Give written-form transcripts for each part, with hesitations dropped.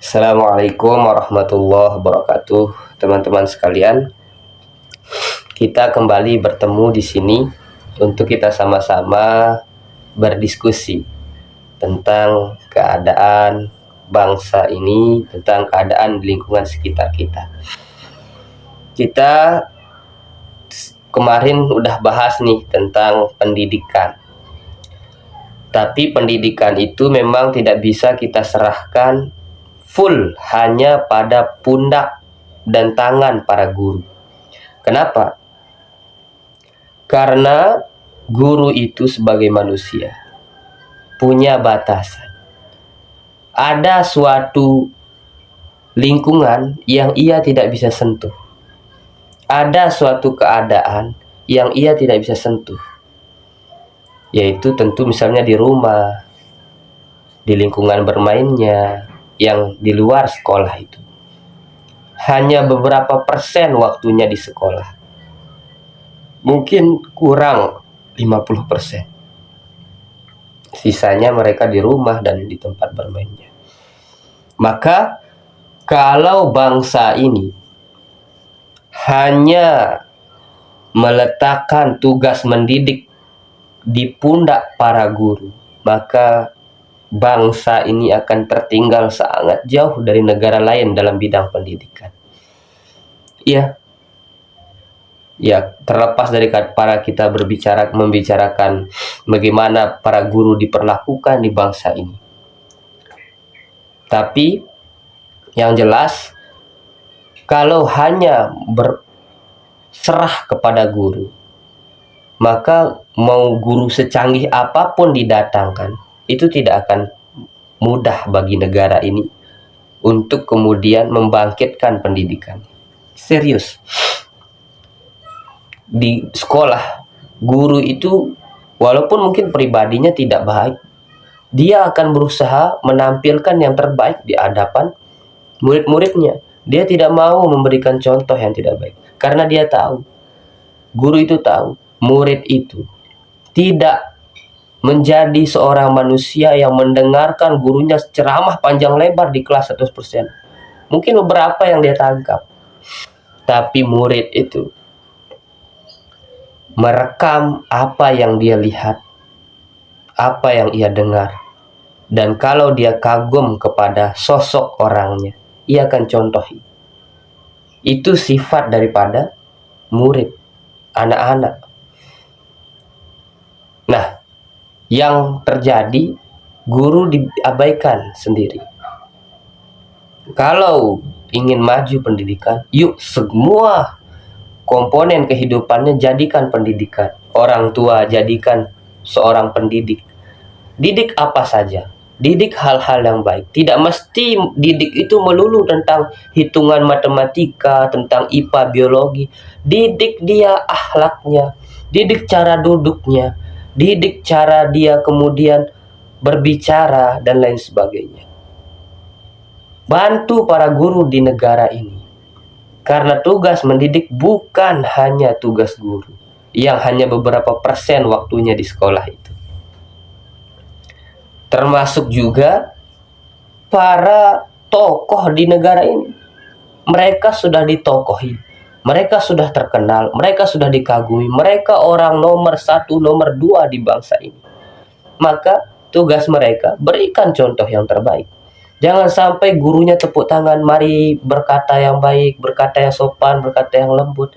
Assalamualaikum warahmatullahi wabarakatuh, teman-teman sekalian. Kita kembali bertemu di sini untuk kita sama-sama berdiskusi tentang keadaan bangsa ini, tentang keadaan di lingkungan sekitar kita. Kita kemarin udah bahas nih tentang pendidikan. Tapi pendidikan itu memang tidak bisa kita serahkan full hanya pada pundak dan tangan para guru. Kenapa? Karena guru itu sebagai manusia punya batasan. Ada suatu lingkungan yang ia tidak bisa sentuh. Ada suatu keadaan yang ia tidak bisa sentuh. Yaitu tentu misalnya di rumah, di lingkungan bermainnya, yang di luar sekolah itu. Hanya beberapa persen waktunya di sekolah. Mungkin kurang 50%. Sisanya mereka di rumah dan di tempat bermainnya. Maka kalau bangsa ini hanya meletakkan tugas mendidik di pundak para guru, maka bangsa ini akan tertinggal sangat jauh dari negara lain dalam bidang pendidikan. Ya, terlepas dari para kita membicarakan bagaimana para guru diperlakukan di bangsa ini. Tapi yang jelas, kalau hanya berserah kepada guru, maka mau guru secanggih apapun didatangkan, itu tidak akan mudah bagi negara ini untuk kemudian membangkitkan pendidikan. Serius. Di sekolah, guru itu walaupun mungkin pribadinya tidak baik, dia akan berusaha menampilkan yang terbaik di hadapan murid-muridnya. Dia tidak mau memberikan contoh yang tidak baik. Karena dia tahu, guru itu tahu, murid itu tidak menjadi seorang manusia yang mendengarkan gurunya ceramah panjang lebar di kelas 100%. Mungkin beberapa yang dia tangkap. Tapi murid itu merekam apa yang dia lihat, apa yang ia dengar. Dan kalau dia kagum kepada sosok orangnya, ia akan contohi. Itu sifat daripada murid, anak-anak. Nah, yang terjadi, guru diabaikan sendiri. Kalau ingin maju pendidikan, yuk semua komponen kehidupannya jadikan pendidikan. Orang tua jadikan seorang pendidik. Didik apa saja. Didik hal-hal yang baik. Tidak mesti didik itu melulu tentang hitungan matematika, tentang IPA, biologi. Didik dia akhlaknya, didik cara duduknya, didik cara dia kemudian berbicara, dan lain sebagainya. Bantu para guru di negara ini. Karena tugas mendidik bukan hanya tugas guru yang hanya beberapa persen waktunya di sekolah itu. Termasuk juga para tokoh di negara ini. Mereka sudah ditokohi, mereka sudah terkenal, mereka sudah dikagumi, mereka orang nomor 1, nomor 2 di bangsa ini. Maka tugas mereka berikan contoh yang terbaik. Jangan sampai gurunya tepuk tangan, mari berkata yang baik, berkata yang sopan, berkata yang lembut.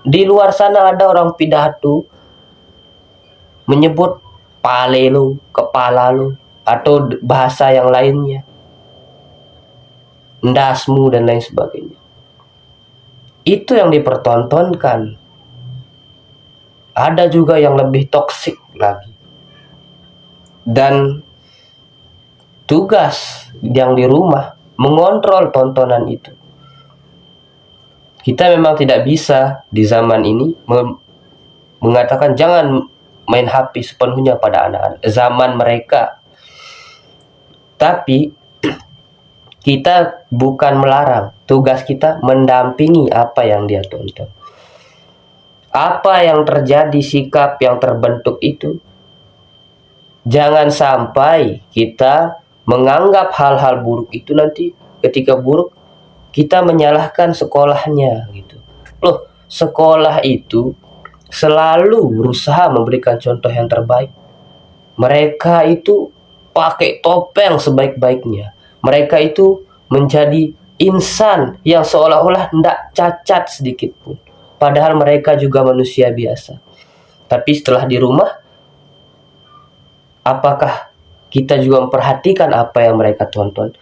Di luar sana ada orang pidato menyebut pale lu, kepala lu, atau bahasa yang lainnya, ndasmu, dan lain sebagainya. Itu yang dipertontonkan. Ada juga yang lebih toksik lagi. Dan tugas yang di rumah mengontrol tontonan itu. Kita memang tidak bisa di zaman ini mengatakan jangan main HP sepenuhnya pada anak-anak. Zaman mereka. Tapi kita bukan melarang. Tugas kita mendampingi apa yang dia tonton. Apa yang terjadi, sikap yang terbentuk itu, jangan sampai kita menganggap hal-hal buruk itu nanti ketika buruk, kita menyalahkan sekolahnya gitu. Loh, sekolah itu selalu berusaha memberikan contoh yang terbaik. Mereka itu pakai topeng sebaik-baiknya. Mereka itu menjadi insan yang seolah-olah tidak cacat sedikit pun. Padahal mereka juga manusia biasa. Tapi setelah di rumah, apakah kita juga memperhatikan apa yang mereka tonton?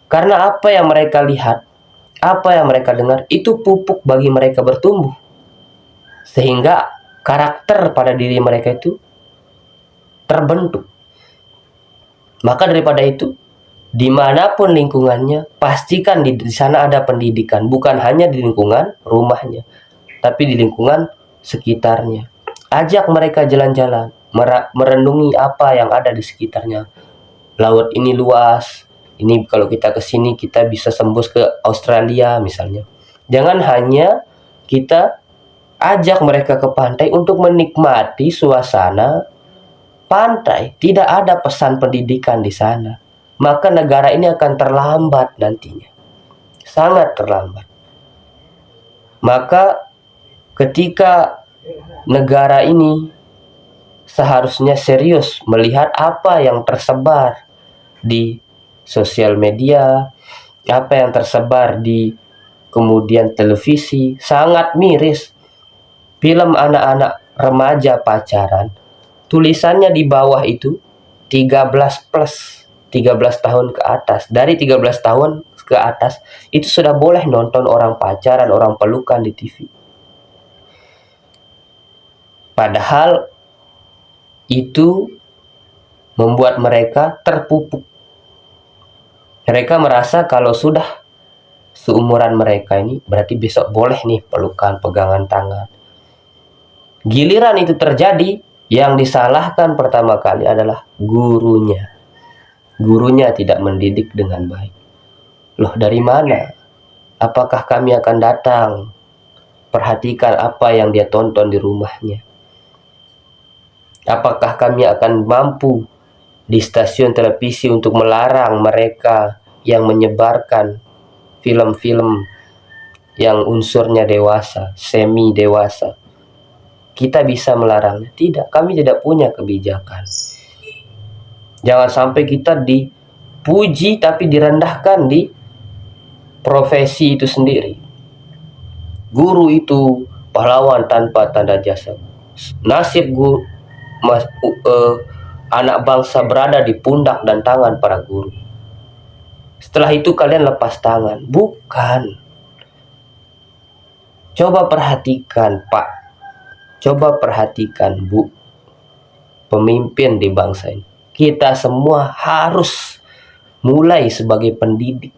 Karena apa yang mereka lihat, apa yang mereka dengar, itu pupuk bagi mereka bertumbuh. Sehingga karakter pada diri mereka itu terbentuk. Maka daripada itu, dimanapun lingkungannya, pastikan di sana ada pendidikan. Bukan hanya di lingkungan rumahnya, tapi di lingkungan sekitarnya. Ajak mereka jalan-jalan, merenungi apa yang ada di sekitarnya. Laut ini luas, ini kalau kita ke sini kita bisa sembus ke Australia misalnya. Jangan hanya kita ajak mereka ke pantai untuk menikmati suasana pantai, tidak ada pesan pendidikan di sana. Maka negara ini akan terlambat nantinya. Sangat terlambat. Maka ketika negara ini seharusnya serius melihat apa yang tersebar di sosial media, apa yang tersebar di kemudian televisi, sangat miris. Film anak-anak remaja pacaran, tulisannya di bawah itu 13 plus, 13 tahun ke atas. Dari 13 tahun ke atas itu sudah boleh nonton orang pacaran, orang pelukan di TV. Padahal itu membuat mereka terpupuk. Mereka merasa kalau sudah seumuran mereka ini, berarti besok boleh nih pelukan, pegangan tangan. Giliran itu terjadi, yang disalahkan pertama kali adalah gurunya. Gurunya tidak mendidik dengan baik. Loh, dari mana? Apakah kami akan datang? Perhatikan apa yang dia tonton di rumahnya. Apakah kami akan mampu di stasiun televisi untuk melarang mereka yang menyebarkan film-film yang unsurnya dewasa, semi dewasa? Kita bisa melarangnya? Tidak, kami tidak punya kebijakan. Jangan sampai kita dipuji tapi direndahkan di profesi itu sendiri. Guru itu pahlawan tanpa tanda jasa. Nasib anak bangsa berada di pundak dan tangan para guru. Setelah itu kalian lepas tangan. Bukan. Coba perhatikan, Pak. Coba perhatikan, Bu. Pemimpin di bangsa ini. Kita semua harus mulai sebagai pendidik.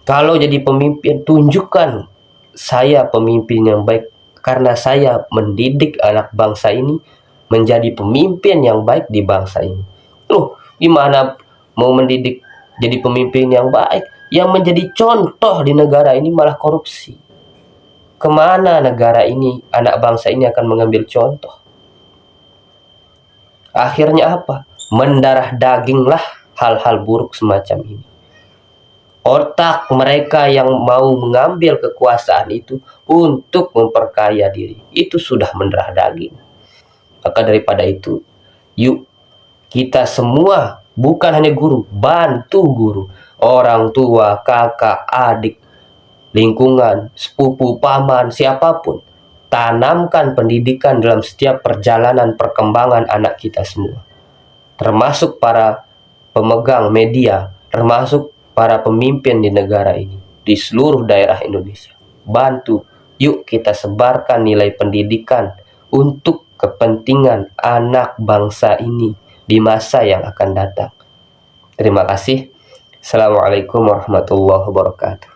Kalau jadi pemimpin, tunjukkan saya pemimpin yang baik. Karena saya mendidik anak bangsa ini menjadi pemimpin yang baik di bangsa ini. Loh, gimana mau mendidik jadi pemimpin yang baik, yang menjadi contoh di negara ini malah korupsi? Kemana negara ini, anak bangsa ini akan mengambil contoh? Akhirnya apa? Mendarah daginglah hal-hal buruk semacam ini. Otak mereka yang mau mengambil kekuasaan itu untuk memperkaya diri, itu sudah mendarah daging. Maka daripada itu, yuk kita semua, bukan hanya guru, bantu guru, orang tua, kakak, adik, lingkungan, sepupu, paman, siapapun. Tanamkan pendidikan dalam setiap perjalanan perkembangan anak kita semua. Termasuk para pemegang media, termasuk para pemimpin di negara ini, di seluruh daerah Indonesia. Bantu, yuk kita sebarkan nilai pendidikan untuk kepentingan anak bangsa ini di masa yang akan datang. Terima kasih. Assalamualaikum warahmatullahi wabarakatuh.